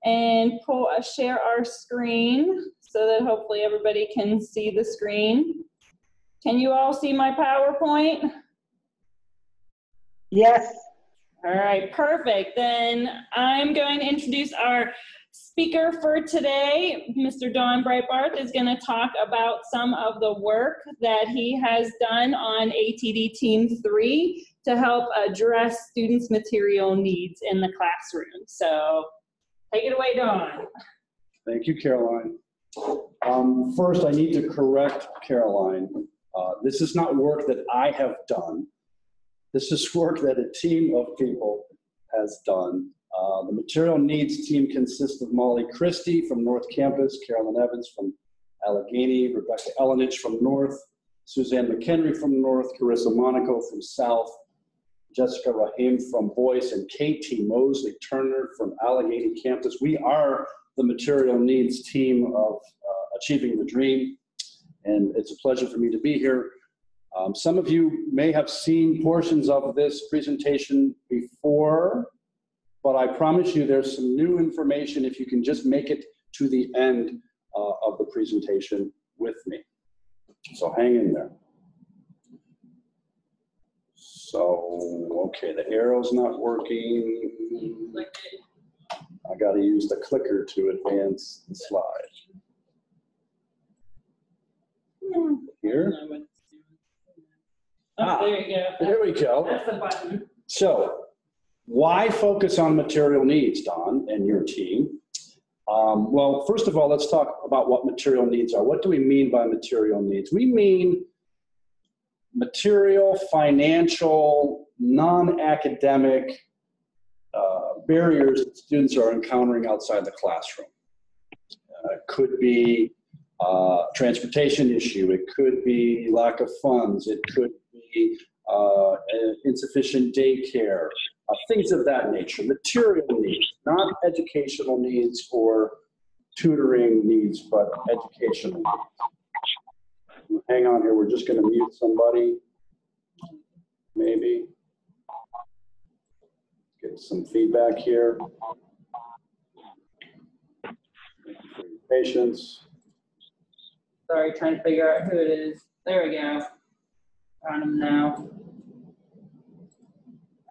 and share our screen so that hopefully everybody can see the screen. Can you all see my PowerPoint? Yes. All right, perfect. Then I'm going to introduce our speaker for today. Mr. Don Breitbarth is going to talk about some of the work that he has done on ATD Team 3 to help address students' material needs in the classroom. So take it away, Don. Thank you, Caroline. First, I need to correct Caroline. This is not work that I have done. This is work that a team of people has done. The material needs team consists of Molly Christie from North Campus, Carolyn Evans from Allegheny, Rebecca Ellenich from North, Suzanne McHenry from North, Carissa Monaco from South, Jessica Rahim from Boyce, and Katie Mosley Turner from Allegheny Campus. We are the material needs team of Achieving the Dream, and it's a pleasure for me to be here. Some of you may have seen portions of this presentation before, but I promise you there's some new information if you can just make it to the end of the presentation with me. So hang in there. So, okay, the arrow's not working. I got to use the clicker to advance the slide. Here? Oh, there you go. There we go. That's the button. So, why focus on material needs, Don, and your team? Well, first of all, let's talk about what material needs are. What do we mean by material needs? We mean material, financial, non-academic barriers that students are encountering outside the classroom. It could be transportation issue. It could be lack of funds. It could be insufficient daycare, things of that nature. Material needs, not educational needs or tutoring needs, but educational needs. Hang on here, we're just going to mute somebody. Maybe. Get some feedback here. Patience. Sorry, trying to figure out who it is. There we go. Found him now.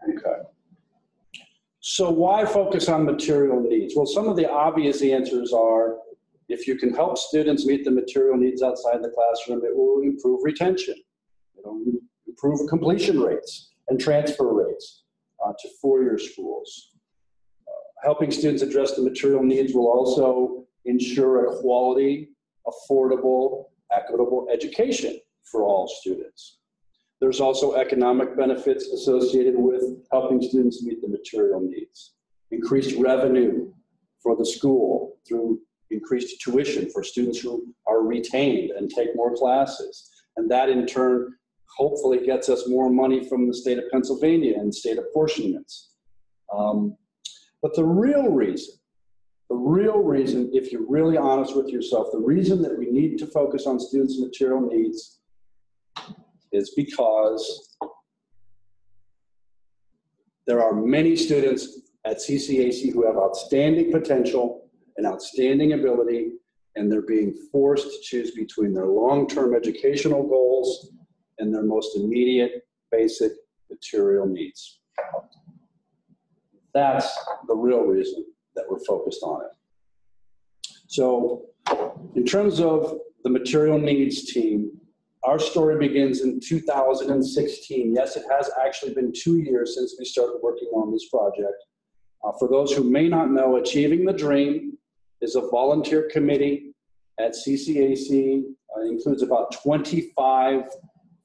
Okay. So why focus on material needs? Well, some of the obvious answers are, if you can help students meet the material needs outside the classroom, it will improve retention. It'll improve completion rates and transfer rates to four-year schools. Helping students address the material needs will also ensure a quality, affordable, equitable education for all students. There's also economic benefits associated with helping students meet the material needs. Increased revenue for the school through increased tuition for students who are retained and take more classes. And that in turn hopefully gets us more money from the state of Pennsylvania and state apportionments. But the real reason, if you're really honest with yourself, the reason that we need to focus on students' material needs is because there are many students at CCAC who have outstanding potential and outstanding ability, and they're being forced to choose between their long-term educational goals and their most immediate basic material needs. That's the real reason that we're focused on it. So in terms of the material needs team, our story begins in 2016. Yes, it has actually been 2 years since we started working on this project. For those who may not know, Achieving the Dream is a volunteer committee at CCAC. It includes about 25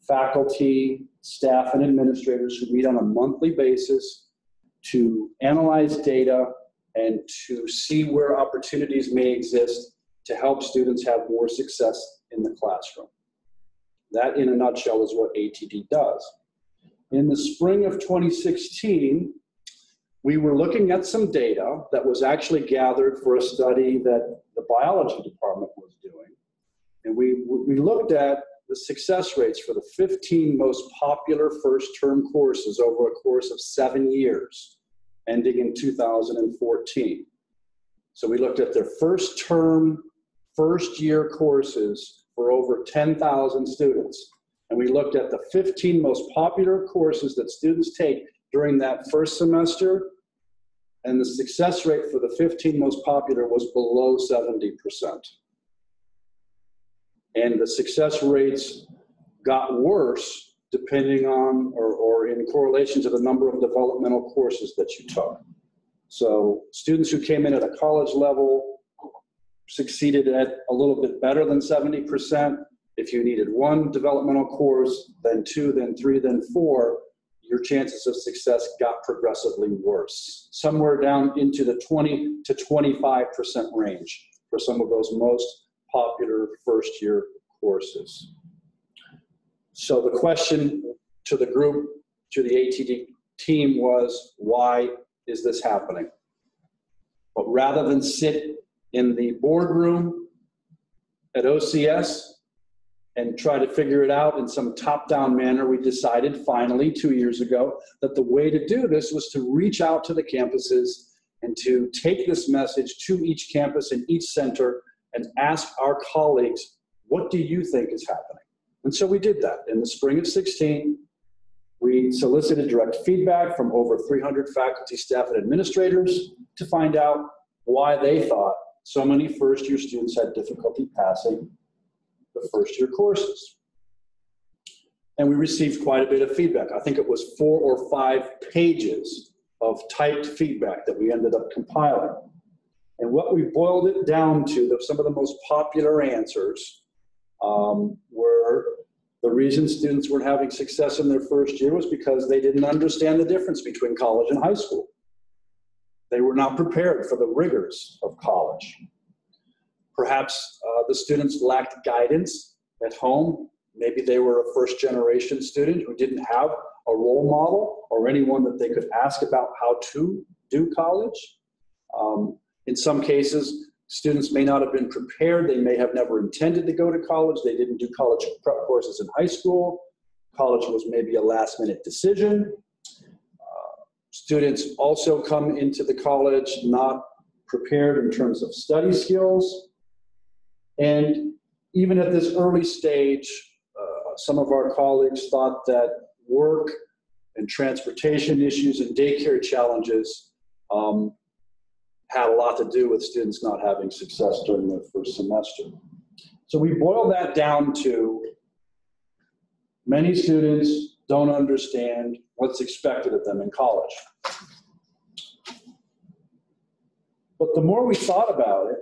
faculty, staff, and administrators who meet on a monthly basis to analyze data and to see where opportunities may exist to help students have more success in the classroom. That, in a nutshell, is what ATD does. In the spring of 2016, we were looking at some data that was actually gathered for a study that the biology department was doing. And we looked at the success rates for the 15 most popular first-term courses over a course of 7 years, ending in 2014. So we looked at their first term, first year courses for over 10,000 students. And we looked at the 15 most popular courses that students take during that first semester. And the success rate for the 15 most popular was below 70%. And the success rates got worse depending on or in correlation to the number of developmental courses that you took. So students who came in at a college level succeeded at a little bit better than 70%. If you needed one developmental course, then two, then three, then four, your chances of success got progressively worse, somewhere down into the 20 to 25% range for some of those most popular first year courses. So the question to the group, to the ATD team was, why is this happening? But rather than sit in the boardroom at OCS and try to figure it out in some top-down manner, we decided finally 2 years ago that the way to do this was to reach out to the campuses and to take this message to each campus and each center and ask our colleagues, what do you think is happening? And so we did that. In the spring of 16, we solicited direct feedback from over 300 faculty, staff, and administrators to find out why they thought so many first-year students had difficulty passing the first-year courses. And we received quite a bit of feedback. I think it was 4 or 5 pages of typed feedback that we ended up compiling. And what we boiled it down to, some of the most popular answers were the reason students weren't having success in their first year was because they didn't understand the difference between college and high school. They were not prepared for the rigors of college. Perhaps the students lacked guidance at home. Maybe they were a first-generation student who didn't have a role model or anyone that they could ask about how to do college. In some cases, students may not have been prepared. They may have never intended to go to college. They didn't do college prep courses in high school. College was maybe a last-minute decision. Students also come into the college not prepared in terms of study skills. And even at this early stage, some of our colleagues thought that work and transportation issues and daycare challenges had a lot to do with students not having success during their first semester. So we boil that down to many students don't understand what's expected of them in college. But the more we thought about it,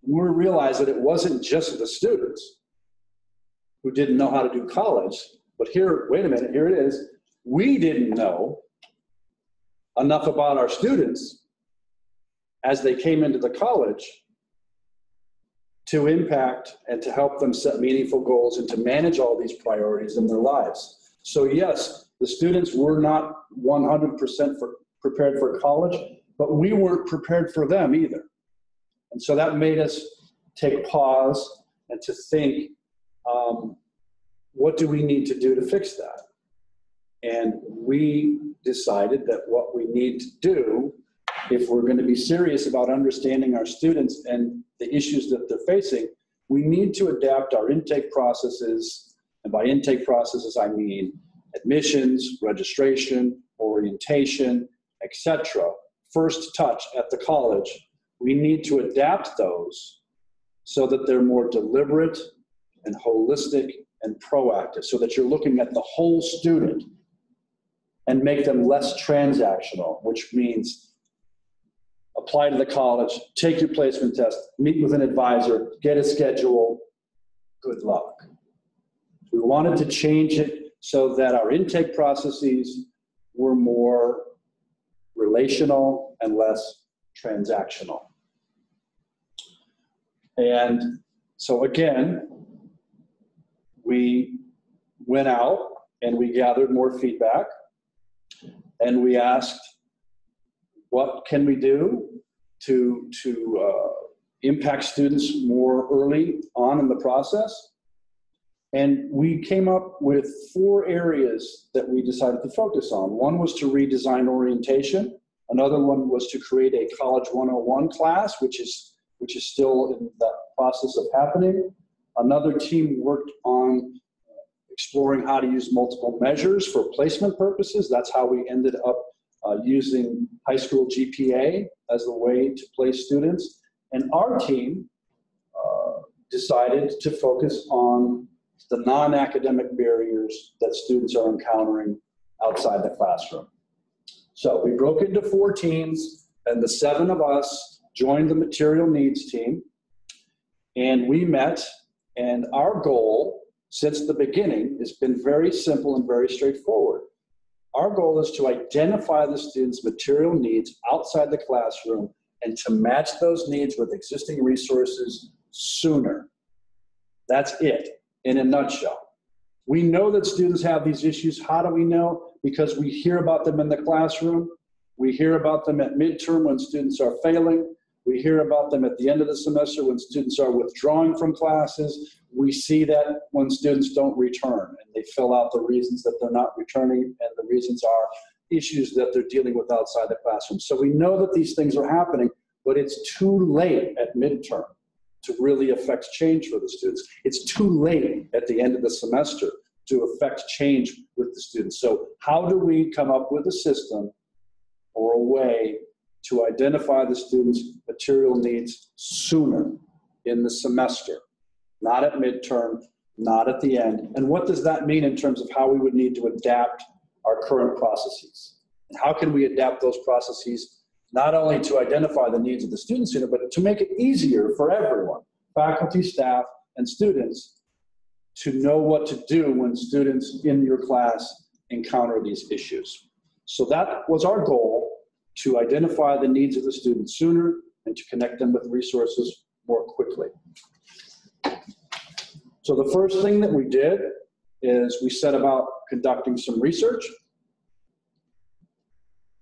the more we realized that it wasn't just the students who didn't know how to do college, but here, wait a minute, here it is. We didn't know enough about our students as they came into the college to impact and to help them set meaningful goals and to manage all these priorities in their lives. So yes, the students were not 100% prepared for college, but we weren't prepared for them either. And so that made us take pause and to think, what do we need to do to fix that? And we decided that what we need to do, if we're going to be serious about understanding our students and the issues that they're facing, we need to adapt our intake processes. And by intake processes, I mean admissions, registration, orientation, etc. First touch at the college. We need to adapt those so that they're more deliberate and holistic and proactive, so that you're looking at the whole student and make them less transactional, which means apply to the college, take your placement test, meet with an advisor, get a schedule, good luck. We wanted to change it so that our intake processes were more relational and less transactional. And so again, we went out and we gathered more feedback and we asked, what can we do to impact students more early on in the process? And we came up with 4 areas that we decided to focus on. One was to redesign orientation. Another one was to create a College 101 class, which is still in the process of happening. Another team worked on exploring how to use multiple measures for placement purposes. That's how we ended up using high school GPA as a way to place students. And our team decided to focus on the non-academic barriers that students are encountering outside the classroom. So we broke into 4 teams, and the 7 of us joined the material needs team, and we met, and our goal since the beginning has been very simple and very straightforward. Our goal is to identify the students' material needs outside the classroom and to match those needs with existing resources sooner. That's it, in a nutshell. We know that students have these issues. How do we know? Because we hear about them in the classroom. We hear about them at midterm when students are failing. We hear about them at the end of the semester when students are withdrawing from classes. We see that when students don't return and they fill out the reasons that they're not returning, and the reasons are issues that they're dealing with outside the classroom. So we know that these things are happening, but it's too late at midterm to really affect change for the students. It's too late at the end of the semester to affect change with the students. So how do we come up with a system or a way to identify the students' material needs sooner in the semester, not at midterm, not at the end? And what does that mean in terms of how we would need to adapt our current processes? And how can we adapt those processes not only to identify the needs of the students sooner, but to make it easier for everyone, faculty, staff, and students, to know what to do when students in your class encounter these issues. So that was our goal, to identify the needs of the students sooner and to connect them with resources more quickly. So the first thing that we did is we set about conducting some research.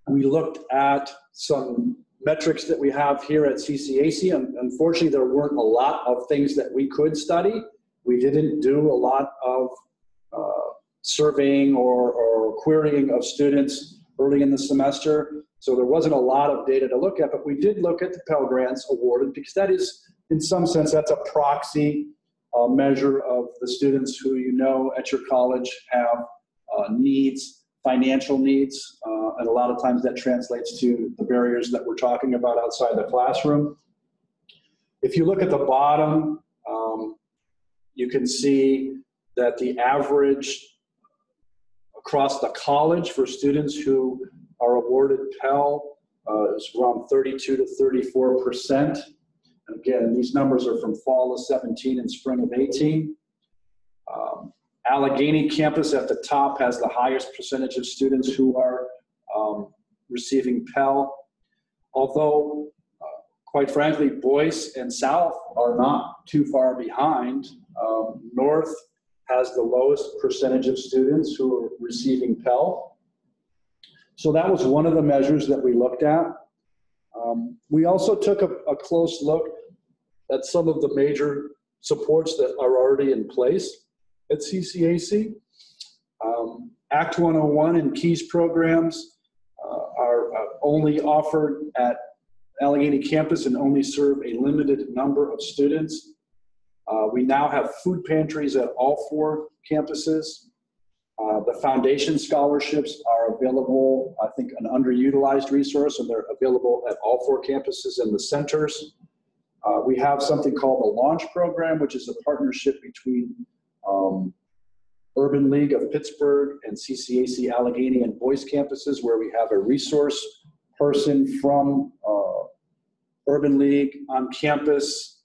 We looked at some metrics that we have here at CCAC, and unfortunately there weren't a lot of things that we could study. We didn't do a lot of surveying or querying of students early in the semester. So there wasn't a lot of data to look at, but we did look at the Pell Grants awarded, because that is, in some sense, that's a proxy measure of the students who you know at your college have needs, financial needs, and a lot of times that translates to the barriers that we're talking about outside the classroom. If you look at the bottom, you can see that the average across the college for students who are awarded Pell is around 32 to 34%. And again, these numbers are from fall of 17 and spring of 18. Allegheny campus at the top has the highest percentage of students who are receiving Pell. Although, quite frankly, Boyce and South are not too far behind. North has the lowest percentage of students who are receiving Pell. So that was one of the measures that we looked at. We also took a close look at some of the major supports that are already in place at CCAC. Act 101 and KEYS programs are only offered at Allegheny campus and only serve a limited number of students. We now have food pantries at all 4 campuses. The foundation scholarships are available, I think, an underutilized resource, and they're available at all 4 campuses in the centers. We have something called the Launch Program, which is a partnership between Urban League of Pittsburgh and CCAC Allegheny and Boyce campuses, where we have a resource person from Urban League on campus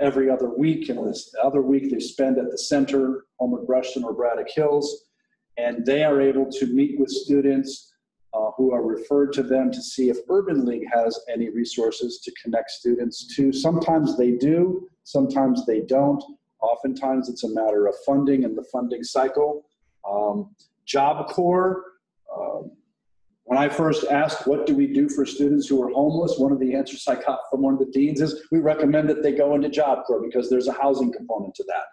every other week, and this other week they spend at the center, Homewood Brushton or Braddock Hills, and they are able to meet with students who are referred to them to see if Urban League has any resources to connect students to. Sometimes they do, sometimes they don't. Oftentimes it's a matter of funding and the funding cycle. Job Corps, when I first asked what do we do for students who are homeless, one of the answers I got from one of the deans is we recommend that they go into Job Corps because there's a housing component to that.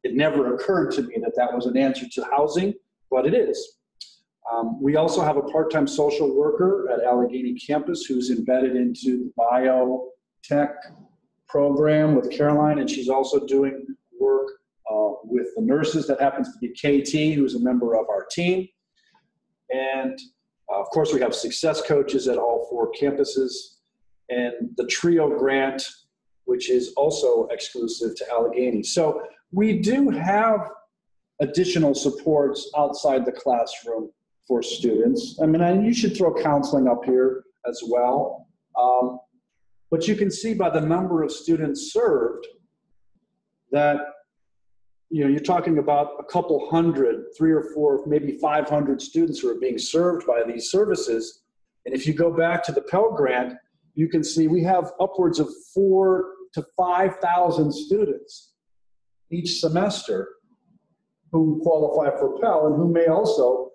It never occurred to me that that was an answer to housing, but it is. We also have a part-time social worker at Allegheny campus who's embedded into the biotech program with Caroline, and she's also doing work with the nurses. That happens to be KT, who's a member of our team. And of course, we have success coaches at all 4 campuses, and the TRIO grant, which is also exclusive to Allegheny. So we do have additional supports outside the classroom for students. I mean, and you should throw counseling up here as well. But you can see by the number of students served that, you know, you're talking about a couple hundred, 3 or 4, maybe 500 students who are being served by these services. And if you go back to the Pell Grant, you can see we have upwards of 4,000 to 5,000 students each semester who qualify for Pell and who may also,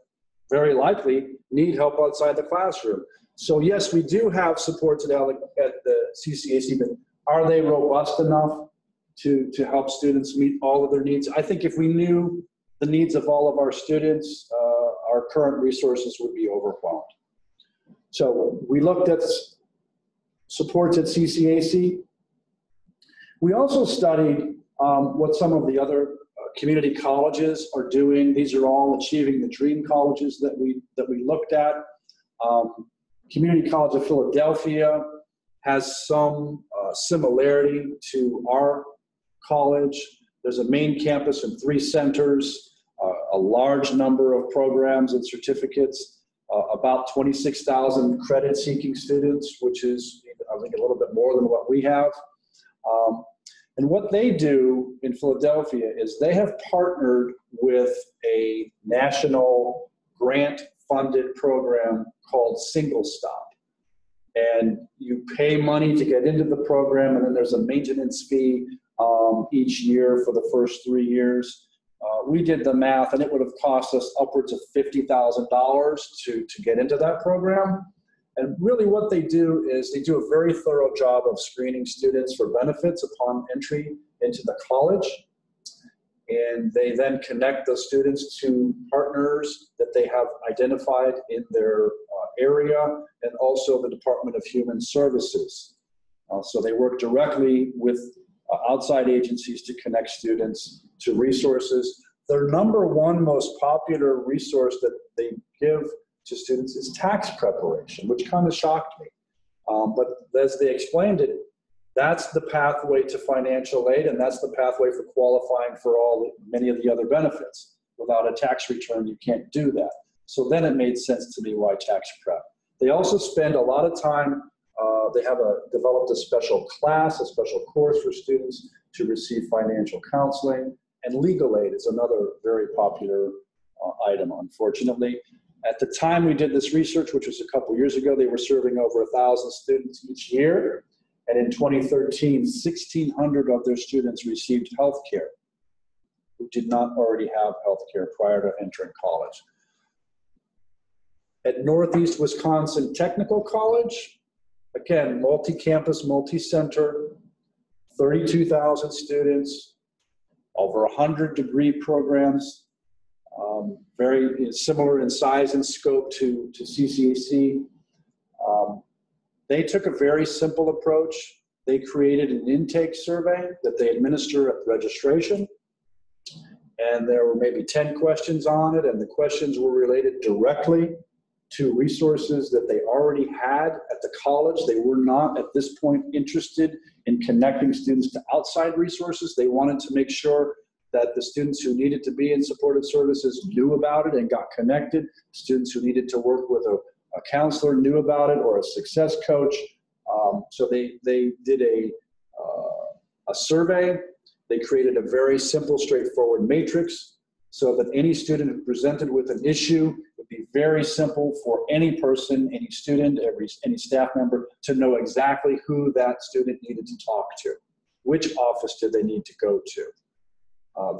very likely, need help outside the classroom. So yes, we do have supports at the CCAC, but are they robust enough to help students meet all of their needs? I think if we knew the needs of all of our students, our current resources would be overwhelmed. So we looked at supports at CCAC. We also studied what some of the other community colleges are doing. These are all Achieving the Dream colleges that we looked at. Community College of Philadelphia has some similarity to our college. There's a main campus and 3 centers, a large number of programs and certificates, about 26,000 credit-seeking students, which is, I think, a little bit more than what we have. And what they do in Philadelphia is they have partnered with a national grant-funded program called Single Stop. And you pay money to get into the program, and then there's a maintenance fee each year for the first 3 years. We did the math, and it would have cost us upwards of $50,000 to get into that program. And really what they do is they do a very thorough job of screening students for benefits upon entry into the college. And they then connect those students to partners that they have identified in their area, and also the Department of Human Services. So they work directly with outside agencies to connect students to resources. Their number 1 most popular resource that they give to students is tax preparation, which kind of shocked me. But as they explained it, that's the pathway to financial aid, and that's the pathway for qualifying for many of the other benefits. Without a tax return, you can't do that. So then it made sense to me why tax prep. They also spend a lot of time, they have developed a special class, a special course for students to receive financial counseling, and legal aid is another very popular item, unfortunately. At the time we did this research, which was a couple years ago, they were serving over 1,000 students each year. And in 2013, 1,600 of their students received health care who did not already have health care prior to entering college. At Northeast Wisconsin Technical College, again, multi-campus, multi-center, 32,000 students, over 100 degree programs, very similar in size and scope to CCAC. They took a very simple approach. They created an intake survey that they administer at registration. And there were maybe 10 questions on it, and the questions were related directly to resources that they already had at the college. They were not at this point interested in connecting students to outside resources. They wanted to make sure that the students who needed to be in supportive services knew about it and got connected. Students who needed to work with a counselor knew about it, or a success coach. So they did a survey. They created a very simple, straightforward matrix so that any student who presented with an issue would be very simple for any person, any student, any staff member to know exactly who that student needed to talk to. Which office did they need to go to?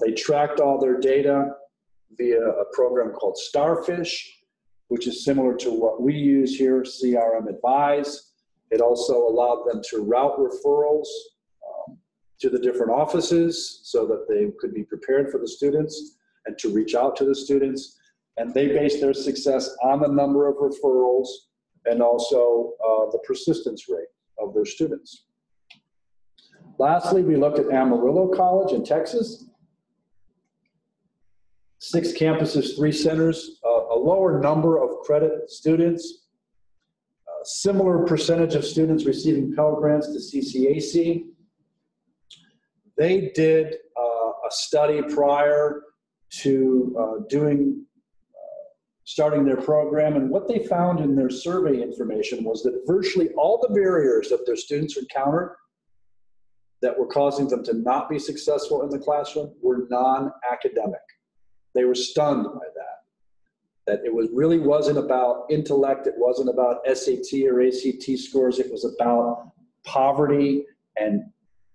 They tracked all their data via a program called Starfish, which is similar to what we use here, CRM Advise. It also allowed them to route referrals to the different offices so that they could be prepared for the students and to reach out to the students. And they based their success on the number of referrals and also the persistence rate of their students. Lastly, we looked at Amarillo College in Texas. 6 campuses, 3 centers, a lower number of credit students, a similar percentage of students receiving Pell Grants to CCAC. They did a study prior to starting their program, and what they found in their survey information was that virtually all the barriers that their students encountered that were causing them to not be successful in the classroom were non-academic. They were stunned by that it really wasn't about intellect, it wasn't about SAT or ACT scores, it was about poverty and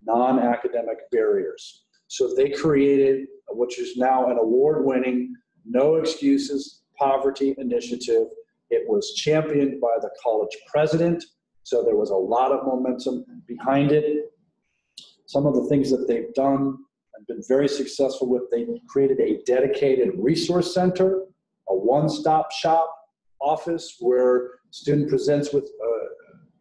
non-academic barriers. So they created, which is now an award-winning, No Excuses Poverty Initiative. It was championed by the college president, so there was a lot of momentum behind it. Some of the things that they've done and been very successful with, they created a dedicated resource center, a one-stop shop office where student presents with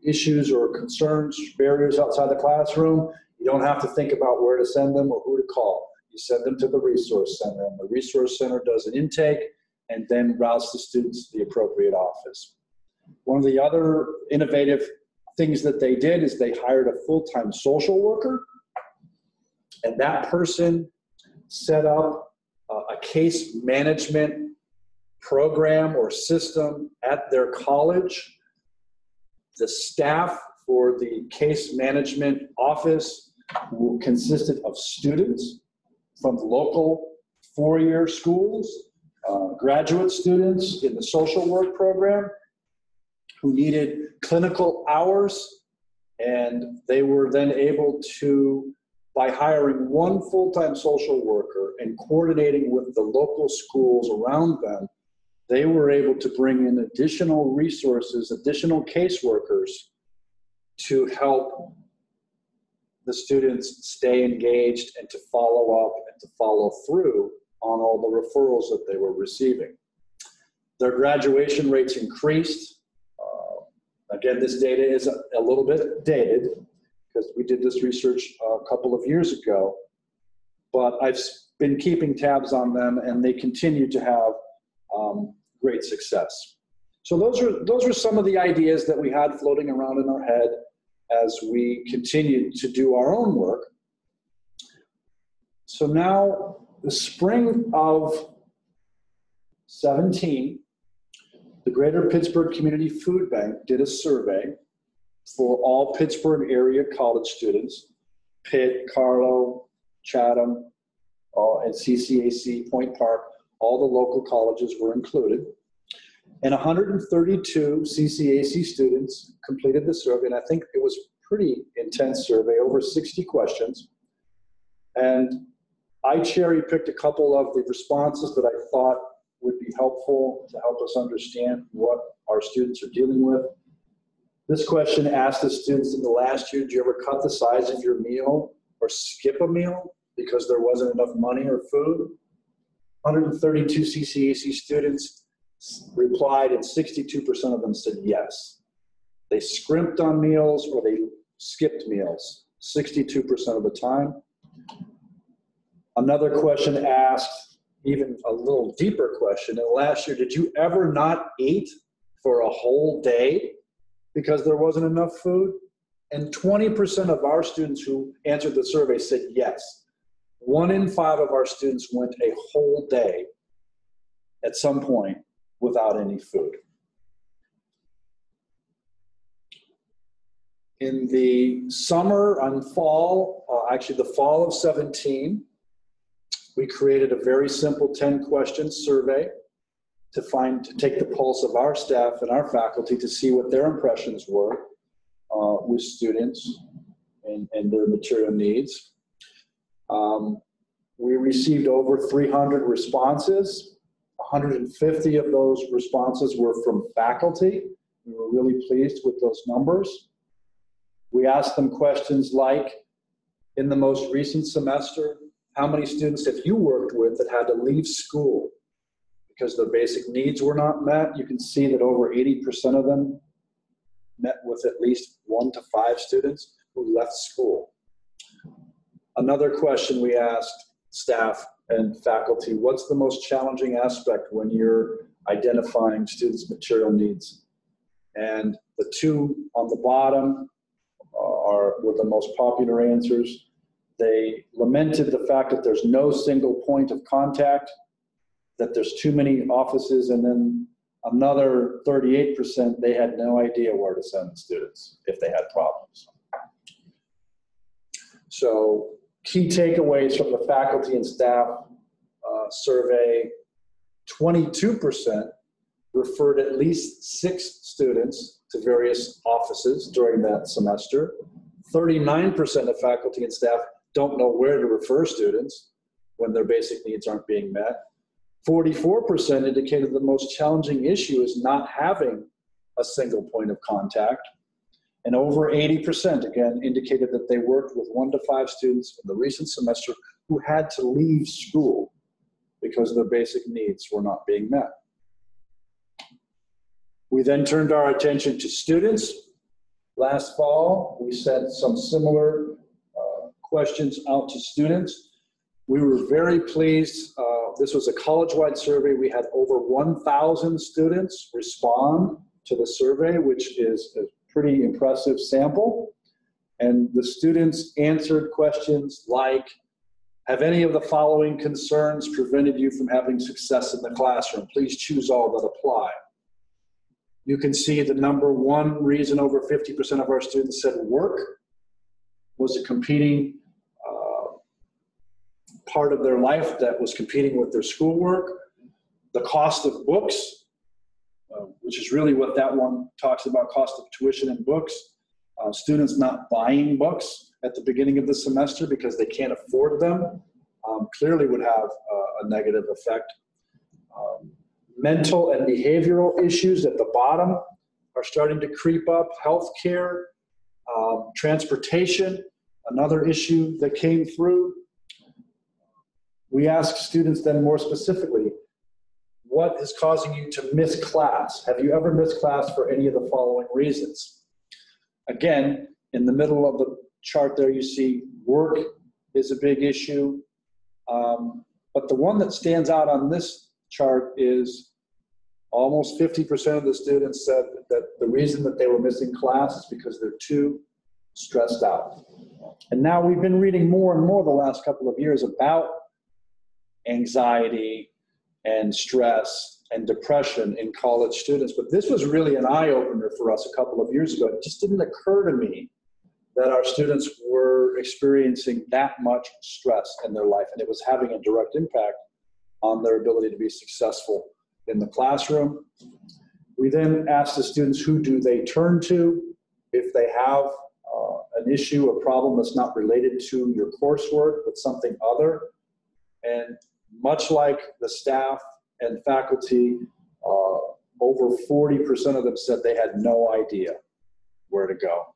issues or concerns, barriers outside the classroom. You don't have to think about where to send them or who to call. You send them to the resource center, and the resource center does an intake and then routes the students to the appropriate office. One of the other innovative things that they did is they hired a full-time social worker, and that person set up a case management program or system at their college. The staff for the case management office consisted of students from local four-year schools, graduate students in the social work program who needed clinical hours, and they were then able to, by hiring one full-time social worker and coordinating with the local schools around them, they were able to bring in additional resources, additional caseworkers to help the students stay engaged and to follow up and to follow through on all the referrals that they were receiving. Their graduation rates increased. Again, this data is a little bit dated because we did this research a couple of years ago, but I've been keeping tabs on them and they continue to have great success. So those are some of the ideas that we had floating around in our head as we continued to do our own work. So now, the spring of 17, the Greater Pittsburgh Community Food Bank did a survey for all Pittsburgh area college students, Pitt, Carlow, Chatham, and CCAC, Point Park, all the local colleges were included. And 132 CCAC students completed the survey, and I think it was a pretty intense survey, over 60 questions. And I cherry-picked a couple of the responses that I thought would be helpful to help us understand what our students are dealing with. This question asked the students in the last year, did you ever cut the size of your meal or skip a meal because there wasn't enough money or food? 132 CCAC students replied, and 62% of them said yes. They scrimped on meals or they skipped meals 62% of the time. Another question asked, even a little deeper question, in the last year, did you ever not eat for a whole day because there wasn't enough food? And 20% of our students who answered the survey said yes. 1 in 5 of our students went a whole day at some point without any food. In the summer and fall, actually the fall of 17, we created a very simple 10-question survey to take the pulse of our staff and our faculty to see what their impressions were with students and their material needs. We received over 300 responses. 150 of those responses were from faculty. We were really pleased with those numbers. We asked them questions like, in the most recent semester, how many students have you worked with that had to leave school because their basic needs were not met. You can see that over 80% of them met with at least 1 to 5 students who left school. Another question we asked staff and faculty, what's the most challenging aspect when you're identifying students' material needs? And the two on the bottom were the most popular answers. They lamented the fact that there's no single point of contact, that there's too many offices, and then another 38%, they had no idea where to send the students if they had problems. So key takeaways from the faculty and staff survey, 22% referred at least 6 students to various offices during that semester. 39% of faculty and staff don't know where to refer students when their basic needs aren't being met. 44% indicated the most challenging issue is not having a single point of contact. And over 80%, again, indicated that they worked with 1 to 5 students in the recent semester who had to leave school because their basic needs were not being met. We then turned our attention to students. Last fall, we sent some similar questions out to students. We were very pleased. This was a college-wide survey. We had over 1,000 students respond to the survey, which is a pretty impressive sample. And the students answered questions like, have any of the following concerns prevented you from having success in the classroom? Please choose all that apply. You can see the number one reason over 50% of our students said work was a competing part of their life that was competing with their schoolwork. The cost of books, which is really what that one talks about, cost of tuition and books. Students not buying books at the beginning of the semester because they can't afford them clearly would have a negative effect. Mental and behavioral issues at the bottom are starting to creep up. Healthcare, transportation, another issue that came through. We asked students then more specifically, what is causing you to miss class? Have you ever missed class for any of the following reasons? Again, in the middle of the chart there, you see work is a big issue. But the one that stands out on this chart is almost 50% of the students said that the reason that they were missing class is because they're too stressed out. And now we've been reading more and more the last couple of years about anxiety and stress and depression in college students. But this was really an eye-opener for us a couple of years ago. It just didn't occur to me that our students were experiencing that much stress in their life, and it was having a direct impact on their ability to be successful in the classroom. We then asked the students, who do they turn to if they have an issue, a problem that's not related to your coursework, but something other. And much like the staff and faculty, over 40% of them said they had no idea where to go.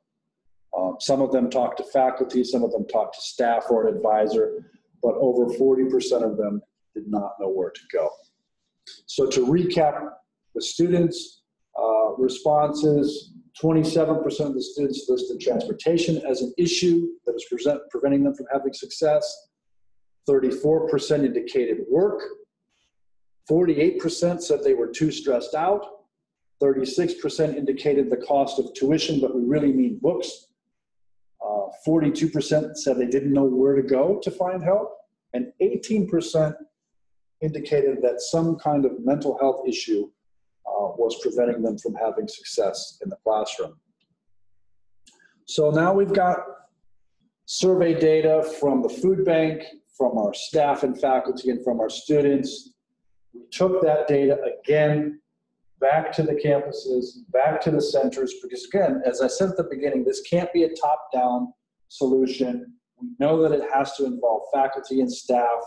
Some of them talked to faculty, some of them talked to staff or an advisor, but over 40% of them did not know where to go. So to recap the students' responses, 27% of the students listed transportation as an issue that was preventing them from having success. 34% indicated work. 48% said they were too stressed out. 36% indicated the cost of tuition, but we really mean books. 42% said they didn't know where to go to find help. And 18% indicated that some kind of mental health issue was preventing them from having success in the classroom. So now we've got survey data from the food bank, from our staff and faculty, and from our students. We took that data again back to the campuses, back to the centers, because again, as I said at the beginning, this can't be a top-down solution. We know that it has to involve faculty and staff.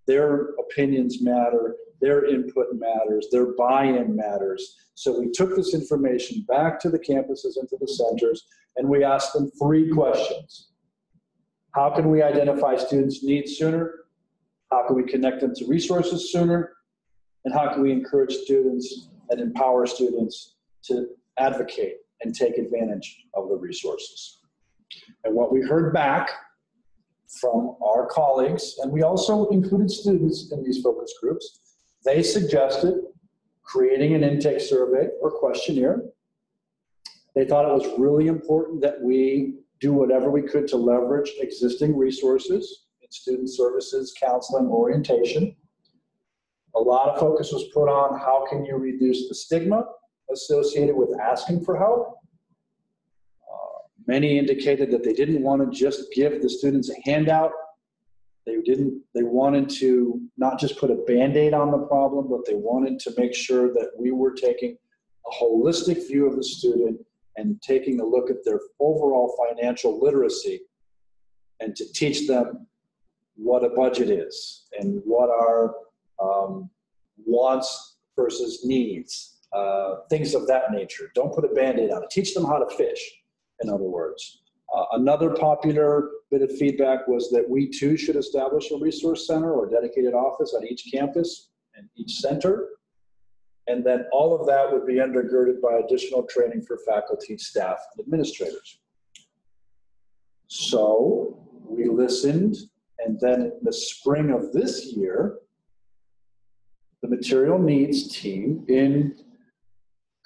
Their opinions matter, their input matters, their buy-in matters. So we took this information back to the campuses and to the centers, and we asked them 3 questions. How can we identify students' needs sooner? How can we connect them to resources sooner? and how can we encourage students and empower students to advocate and take advantage of the resources. And what we heard back from our colleagues, and we also included students in these focus groups, they suggested creating an intake survey or questionnaire. They thought it was really important that we do whatever we could to leverage existing resources in student services, counseling, orientation. A lot of focus was put on how can you reduce the stigma associated with asking for help. Many indicated that they didn't want to just give the students a handout. They wanted to not just put a Band-Aid on the problem, but they wanted to make sure that we were taking a holistic view of the student and taking a look at their overall financial literacy and to teach them what a budget is and what are wants versus needs, things of that nature. Don't put a Band-Aid on it. Teach them how to fish, in other words. Another popular bit of feedback was that we too should establish a resource center or dedicated office on each campus and each center. And then all of that would be undergirded by additional training for faculty, staff, and administrators. So we listened, and then in the spring of this year, the material needs team, in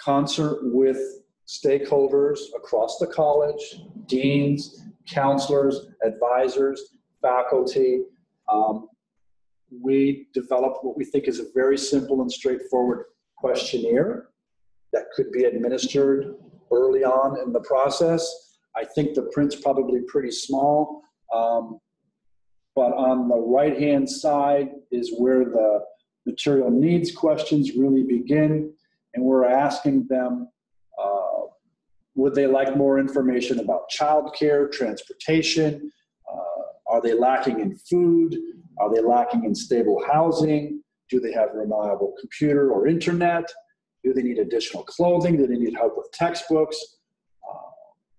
concert with stakeholders across the college, deans, counselors, advisors, faculty, we developed what we think is a very simple and straightforward questionnaire that could be administered early on in the process. I think the print's probably pretty small, but on the right-hand side is where the material needs questions really begin, and we're asking them, would they like more information about childcare, transportation? Are they lacking in food? Are they lacking in stable housing? Do they have reliable computer or internet? Do they need additional clothing? Do they need help with textbooks?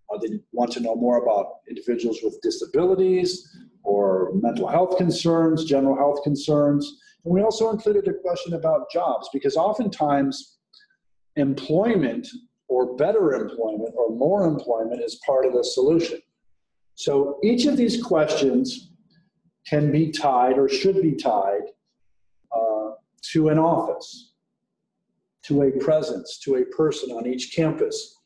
Or they want to know more about individuals with disabilities or mental health concerns, general health concerns? And we also included a question about jobs, because oftentimes employment or better employment or more employment is part of the solution. So each of these questions can be tied or should be tied to an office, to a presence, to a person on each campus.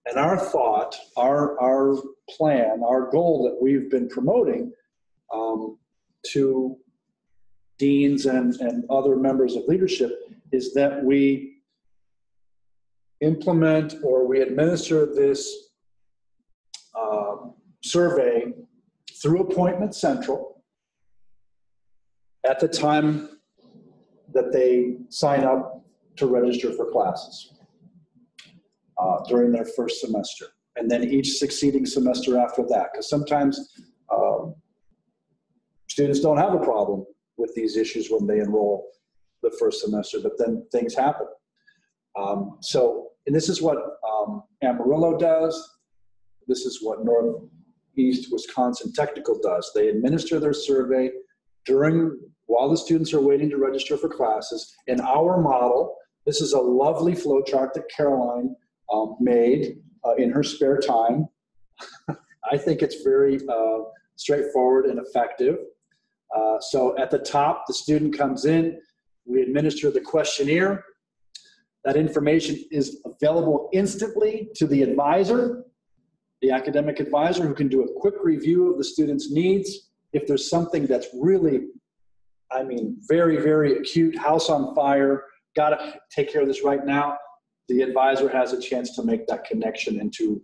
And our thought, our plan, our goal that we've been promoting to deans and other members of leadership is that we implement or we administer this survey through Appointment Central at the time that they sign up to register for classes during their first semester, and then each succeeding semester after that, because sometimes students don't have a problem with these issues when they enroll the first semester, but then things happen. And this is what Amarillo does. This is what Northeast Wisconsin Technical does. They administer their survey while the students are waiting to register for classes. In our model, this is a lovely flow chart that Caroline made in her spare time. I think it's very straightforward and effective. So at the top, the student comes in, we administer the questionnaire. That information is available instantly to the advisor, the academic advisor, who can do a quick review of the student's needs. If there's something that's really, very, very acute, house on fire, got to take care of this right now, the advisor has a chance to make that connection and to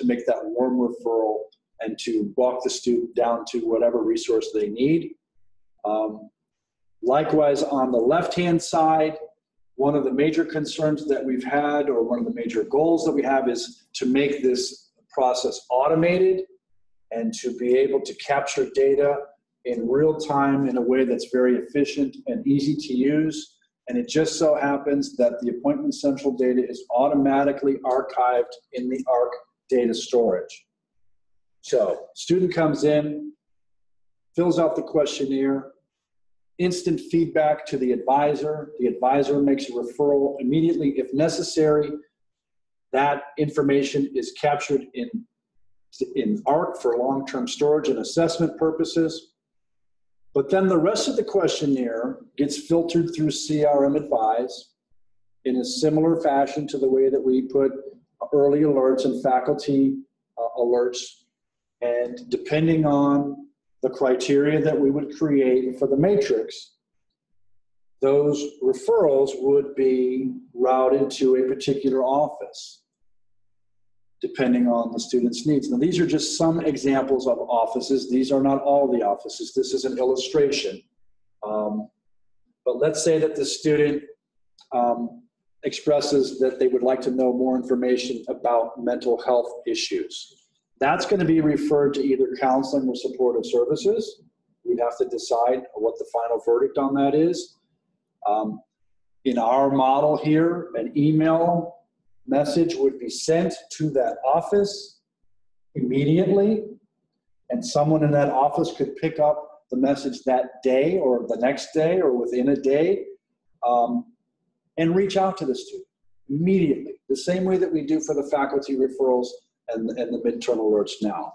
make that warm referral and to walk the student down to whatever resource they need. Likewise, on the left-hand side, one of the major concerns that we've had, or one of the major goals that we have, is to make this process automated and to be able to capture data in real time in a way that's very efficient and easy to use. And it just so happens that the Appointment Central data is automatically archived in the ARC data storage. So student comes in, fills out the questionnaire, instant feedback to the advisor. The advisor makes a referral immediately if necessary. That information is captured in ARC for long-term storage and assessment purposes. But then the rest of the questionnaire gets filtered through CRM Advise in a similar fashion to the way that we put early alerts and faculty alerts. And depending on the criteria that we would create for the matrix, those referrals would be routed to a particular office, depending on the student's needs. Now, these are just some examples of offices. These are not all the offices. This is an illustration. But let's say that the student expresses that they would like to know more information about mental health issues. That's going to be referred to either counseling or supportive services. We'd have to decide what the final verdict on that is. In our model here, an email message would be sent to that office immediately, and someone in that office could pick up the message that day or the next day or within a day and reach out to the student immediately, the same way that we do for the faculty referrals and the midterm alerts now.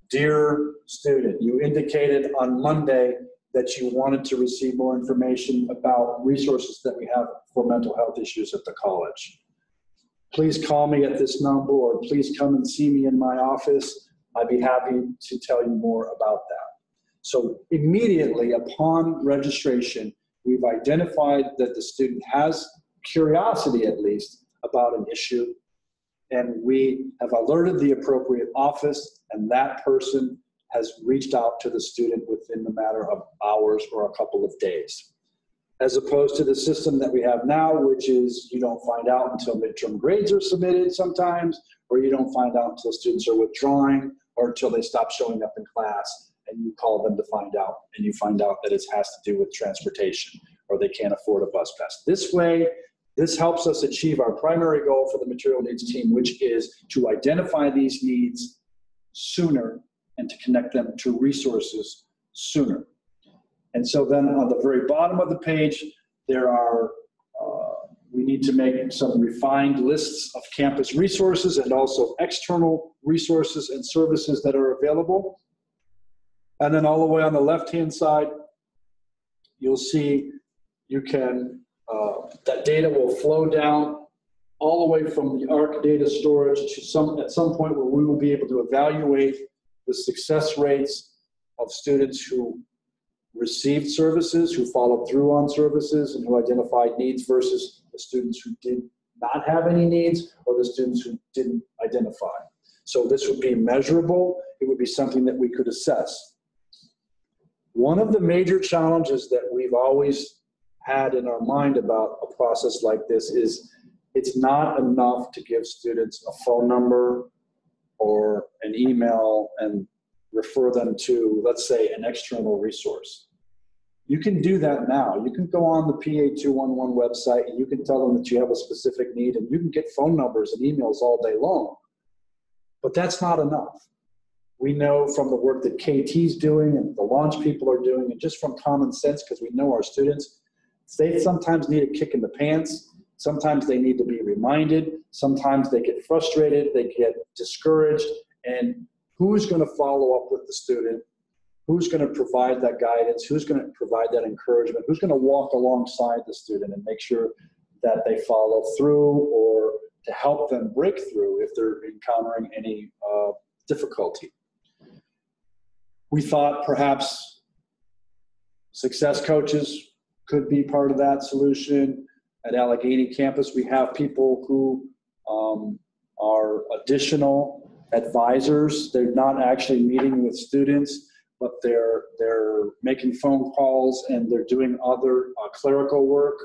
Dear student, you indicated on Monday that you wanted to receive more information about resources that we have for mental health issues at the college. Please call me at this number, or please come and see me in my office. I'd be happy to tell you more about that. So immediately upon registration, we've identified that the student has curiosity, at least, about an issue, and we have alerted the appropriate office, and that person has reached out to the student within the matter of hours or a couple of days. As opposed to the system that we have now, which is you don't find out until midterm grades are submitted sometimes, or you don't find out until students are withdrawing, or until they stop showing up in class, and you call them to find out, and you find out that it has to do with transportation, or they can't afford a bus pass. This way, this helps us achieve our primary goal for the material needs team, which is to identify these needs sooner and to connect them to resources sooner. And so then on the very bottom of the page, there are, we need to make some refined lists of campus resources and also external resources and services that are available. And then all the way on the left-hand side, you'll see you can, that data will flow down all the way from the ARC data storage to at some point where we will be able to evaluate the success rates of students who received services, who followed through on services, and who identified needs versus the students who did not have any needs or the students who didn't identify. So this would be measurable. It would be something that we could assess. One of the major challenges that we've always had in our mind about a process like this is it's not enough to give students a phone number or an email and refer them to, let's say, an external resource. You can do that now. You can go on the PA211 website and you can tell them that you have a specific need, and you can get phone numbers and emails all day long. But that's not enough. We know from the work that KT's doing and the launch people are doing, and just from common sense, because we know our students, they sometimes need a kick in the pants. Sometimes they need to be reminded. Sometimes they get frustrated. They get discouraged. And who's going to follow up with the student? Who's going to provide that guidance? Who's going to provide that encouragement? Who's going to walk alongside the student and make sure that they follow through, or to help them break through if they're encountering any difficulty? We thought perhaps success coaches could be part of that solution. At Allegheny campus, we have people who are additional advisors. They're not actually meeting with students, but they're making phone calls and they're doing other clerical work.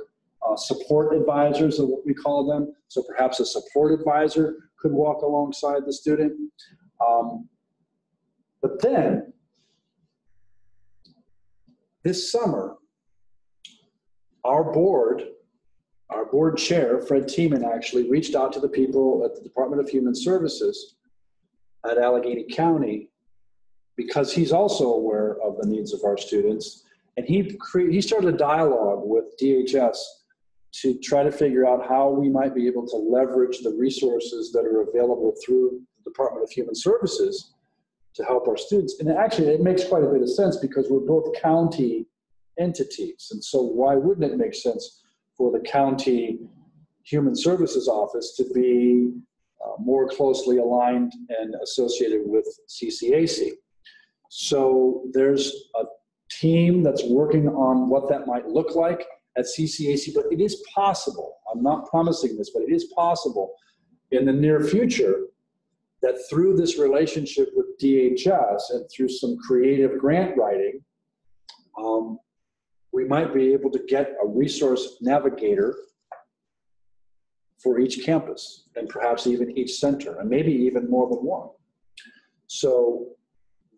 Support advisors are what we call them. So perhaps a support advisor could walk alongside the student. But then, this summer, our board chair, Fred Tiemann, actually reached out to the people at the Department of Human Services at Allegheny County, because he's also aware of the needs of our students, And he started a dialogue with DHS to try to figure out how we might be able to leverage the resources that are available through the Department of Human Services to help our students. And actually, it makes quite a bit of sense because we're both county entities. And so why wouldn't it make sense for the county Human Services Office to be more closely aligned and associated with CCAC? So there's a team that's working on what that might look like at CCAC, but it is possible, I'm not promising this, but it is possible in the near future that through this relationship with DHS and through some creative grant writing, we might be able to get a resource navigator for each campus and perhaps even each center, and maybe even more than one. So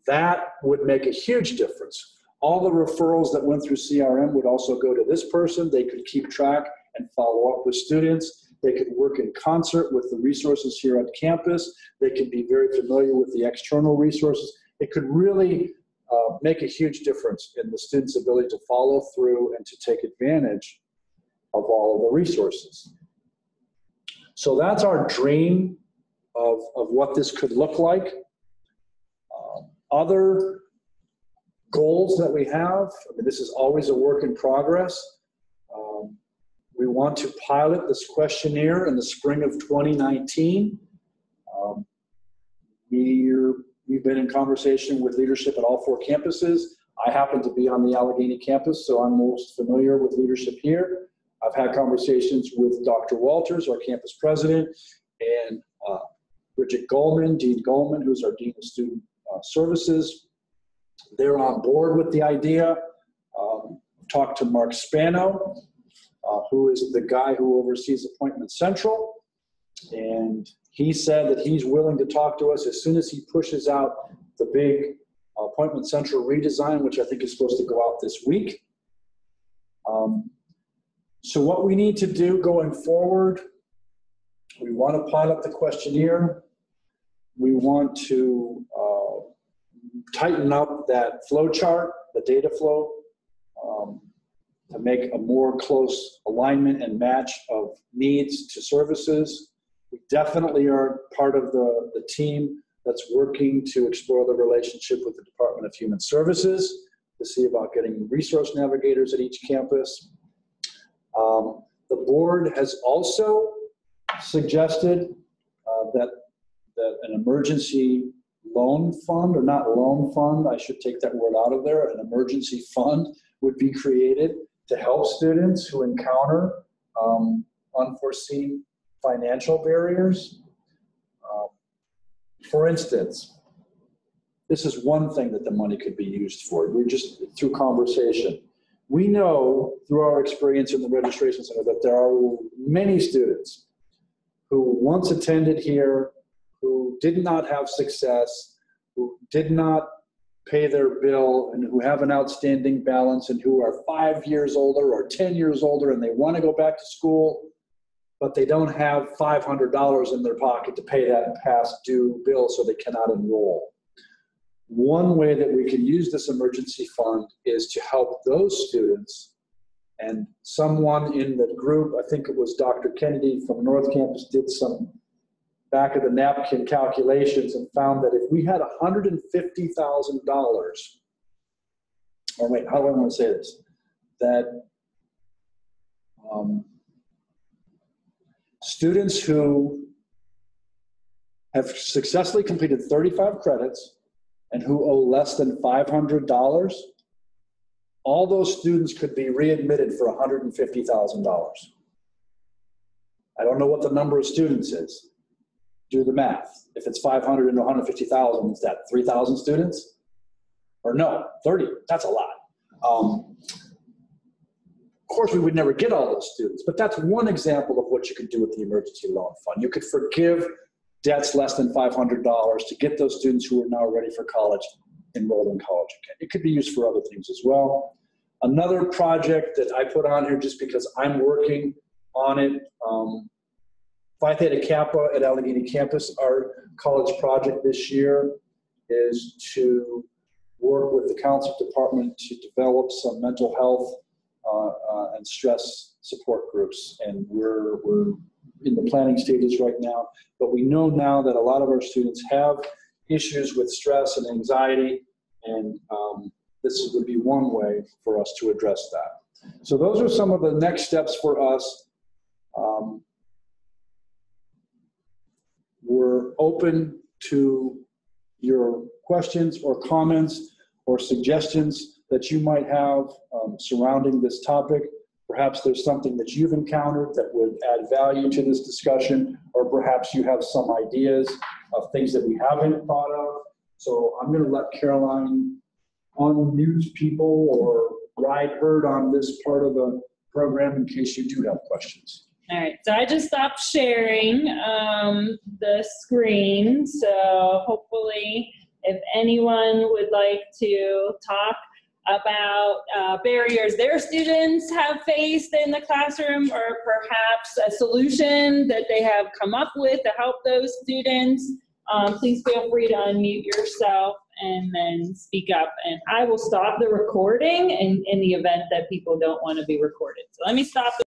that would make a huge difference. All the referrals that went through CRM would also go to this person. They could keep track and follow up with students. They could work in concert with the resources here on campus. They could be very familiar with the external resources. It could really make a huge difference in the students' ability to follow through and to take advantage of all of the resources. So that's our dream of what this could look like. Other goals that we have, I mean, this is always a work in progress. We want to pilot this questionnaire in the spring of 2019. We've been in conversation with leadership at all 4 campuses. I happen to be on the Allegheny campus, so I'm most familiar with leadership here. I've had conversations with Dr. Walters, our campus president, and Bridget Goldman, Dean Goldman, who's our Dean of Student Services. They're on board with the idea. Talked to Mark Spano, who is the guy who oversees Appointment Central. And he said that he's willing to talk to us as soon as he pushes out the big Appointment Central redesign, which I think is supposed to go out this week. So what we need to do going forward, we want to pilot the questionnaire. We want to tighten up that flow chart, the data flow, to make a more close alignment and match of needs to services. We definitely are part of the team that's working to explore the relationship with the Department of Human Services to see about getting resource navigators at each campus. The board has also suggested that an emergency loan fund, or not loan fund, I should take that word out of there, an emergency fund would be created to help students who encounter unforeseen financial barriers. For instance, this is one thing that the money could be used for. We're just through conversation. We know through our experience in the registration center that there are many students who once attended here, who did not have success, who did not pay their bill, and who have an outstanding balance, and who are 5 years older or 10 years older, and they want to go back to school, but they don't have $500 in their pocket to pay that past due bill, so they cannot enroll. One way that we can use this emergency fund is to help those students. And someone in the group, I think it was Dr. Kennedy from North Campus, did some back of the napkin calculations and found that if we had $150,000, or wait, how do I want to say this? That students who have successfully completed 35 credits and who owe less than $500, all those students could be readmitted for $150,000. I don't know what the number of students is. Do the math. If it's 500 into 150,000, is that 3,000 students? Or no, 30, that's a lot. Of course, we would never get all those students, but that's one example of what you could do with the emergency loan fund. You could forgive debts less than $500 to get those students who are now ready for college enrolled in college again. It could be used for other things as well. Another project that I put on here just because I'm working on it, Phi Theta Kappa at Allegheny campus, our college project this year is to work with the counseling department to develop some mental health and stress support groups. And we're in the planning stages right now, but we know now that a lot of our students have issues with stress and anxiety, and this would be one way for us to address that. So those are some of the next steps for us. We're open to your questions or comments or suggestions that you might have surrounding this topic. Perhaps there's something that you've encountered that would add value to this discussion, or perhaps you have some ideas of things that we haven't thought of. So I'm going to let Caroline unmute people or ride herd on this part of the program in case you do have questions. All right, so I just stopped sharing the screen, so hopefully if anyone would like to talk about barriers their students have faced in the classroom, or perhaps a solution that they have come up with to help those students, please feel free to unmute yourself and then speak up. And I will stop the recording in the event that people don't want to be recorded. So let me stop the